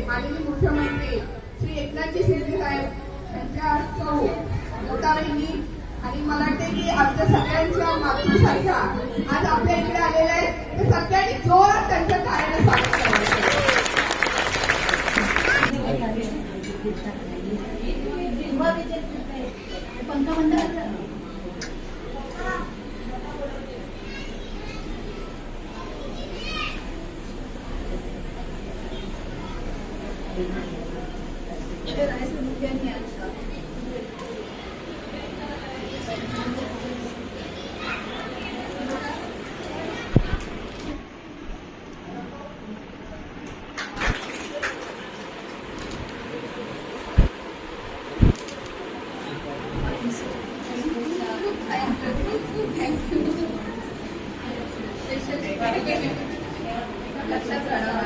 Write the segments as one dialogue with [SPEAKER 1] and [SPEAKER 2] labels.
[SPEAKER 1] माननीय मुख्यमंत्री श्री एकनाथजी शिंदे साहेब यांच्या मोठा बहिणी आणि मला वाटते की आमच्या सगळ्यांच्या मातृसारख्या आज आपल्या इकडे आलेल्या आहेत तर सगळ्यांनी जोरात त्यांच्या कार्याला स्वागत करायचं. लक्षात राहणार.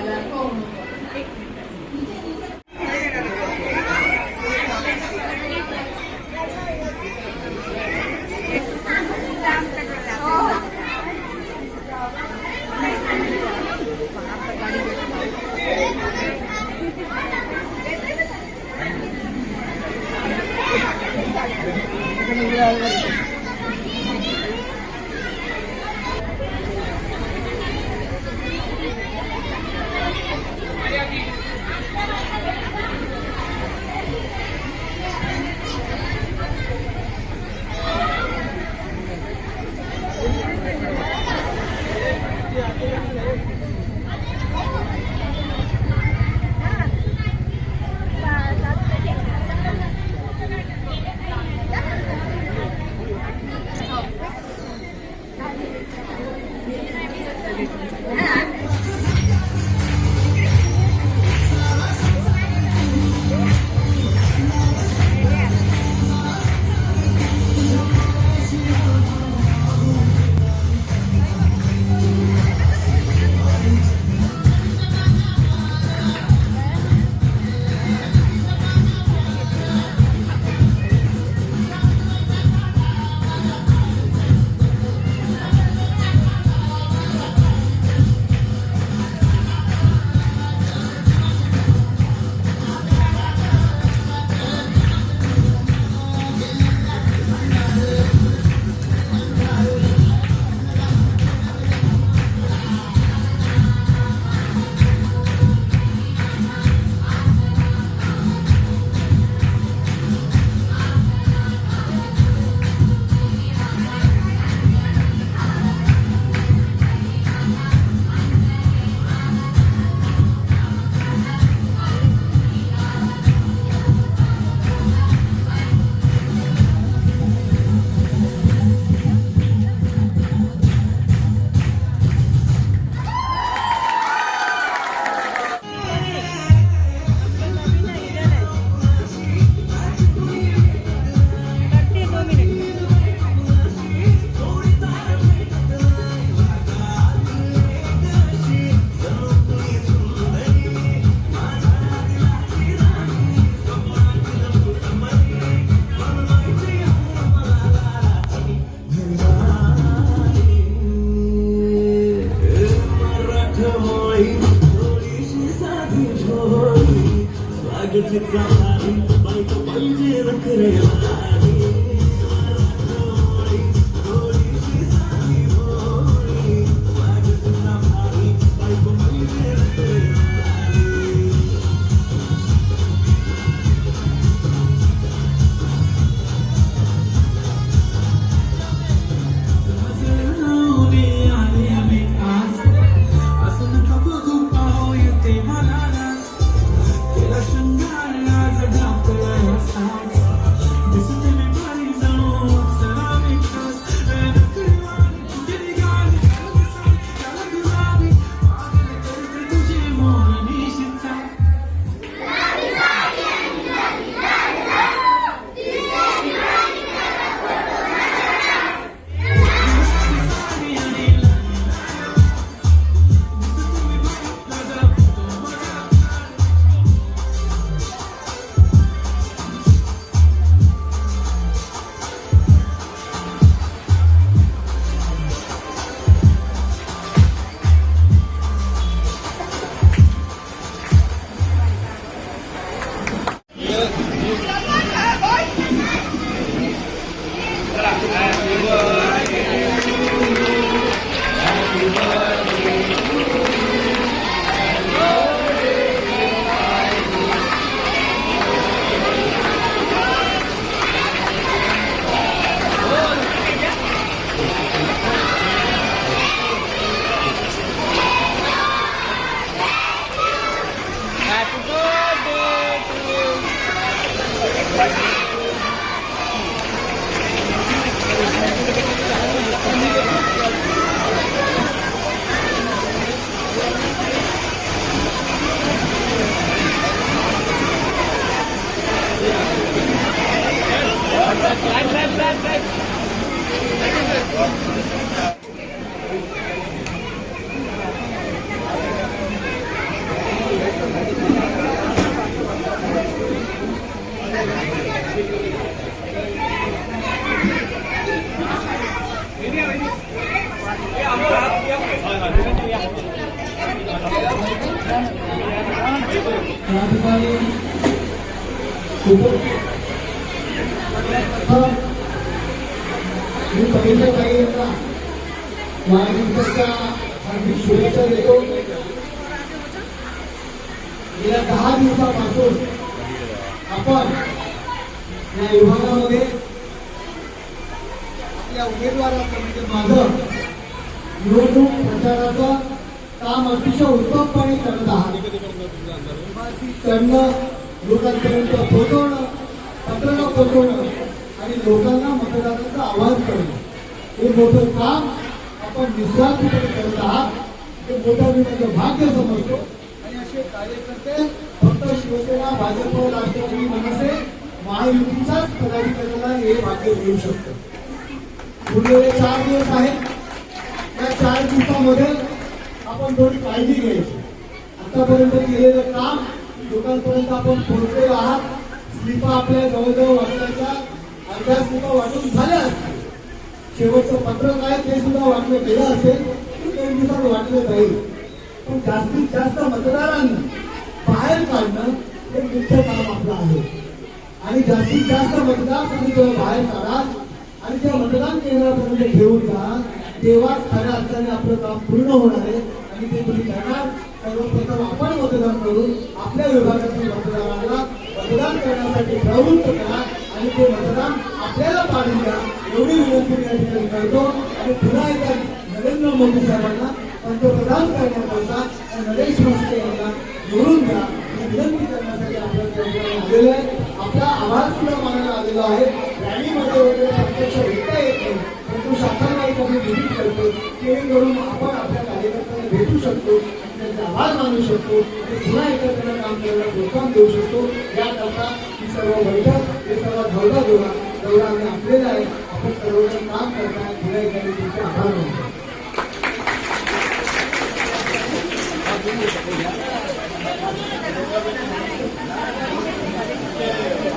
[SPEAKER 2] शुभेच्छा देतो. गेल्या 10 दिवसापासून आपण या विभागामध्ये आपल्या उमेदवाराचं म्हणजे माझं निवडणूक प्रचाराचं काम अतिशय उत्तमपणे करत आहात. करणं, लोकांपर्यंत पोहोचवणं, पत्राला पोहोचवणं आणि लोकांना मतदानाचा आवाज करणं हे मोठं काम आपण निस्वार्थीपणे करत आहात. हे मोठं मी माझं भाग्य समजतो. आणि असे कार्यकर्ते फक्त शिवसेना, भाजप, राष्ट्रवादी, मनसे, महायुतीच्याच पदाधिकाऱ्यांना हे भाग्य मिळू शकतं. उरलेले 4 दिवस आहेत. या 4 दिवसामध्ये आपण थोडी काळजी घ्यायची. आतापर्यंत केलेलं काम लोकांपर्यंत आपण पोहोचलेलो आहात. स्लिपा आपल्या जवळजवळ वाटण्याच्या अर्ध्या स्लिपा वाटून झाल्या असतील. शेवटचं पत्रक आहे ते सुद्धा वाटलं गेलं असेल, 2 दिवसात वाटलं जाईल. पण जास्तीत जास्त मतदारांनी बाहेर काढणं हे मुख्य काम आपलं आहे. आणि जास्तीत जास्त मतदार तुम्ही जेव्हा बाहेर काढाल आणि त्या मतदान केंद्रापर्यंत घेऊन जा, तेव्हाच खऱ्या अर्थाने आपलं काम पूर्ण होणार आहे. आणि ते तुम्ही करणार. सर्वप्रथम आपण मतदान करून आपल्या विभागातील मतदारांना मतदान करण्यासाठी प्रवृत्त करा आणि ते मतदान आपल्याला पाडून द्या एवढी विनंती या ठिकाणी करतो. आणि पुन्हा एकदा नरेंद्र मोदी साहेबांना पंतप्रधान करण्याकरता नरेश म्हस्के यांना निवडून द्या ही विनंती करण्यासाठी आपल्याला आलेलं आहे. आपला आवाज सुद्धा मानायला आलेला आहे. रॅलीमध्ये वगैरे प्रत्यक्ष भेटता येत नाही, परंतु शाखांना आम्ही विजिट करतो, जेणेकरून आपण आपल्या कार्यकर्त्यांना भेटू शकतो, त्यांचा आवाज मानू शकतो, ते पुन्हा एकत्र काम करायला प्रोत्साहन देऊ शकतो. याकरता ही सर्व बैठक, हे सर्व दौरा आम्ही आपलेला आहे. आपण सर्वजण काम करताना पुन्हा एकदा तुमचे आभार मानतो.
[SPEAKER 3] Thank you.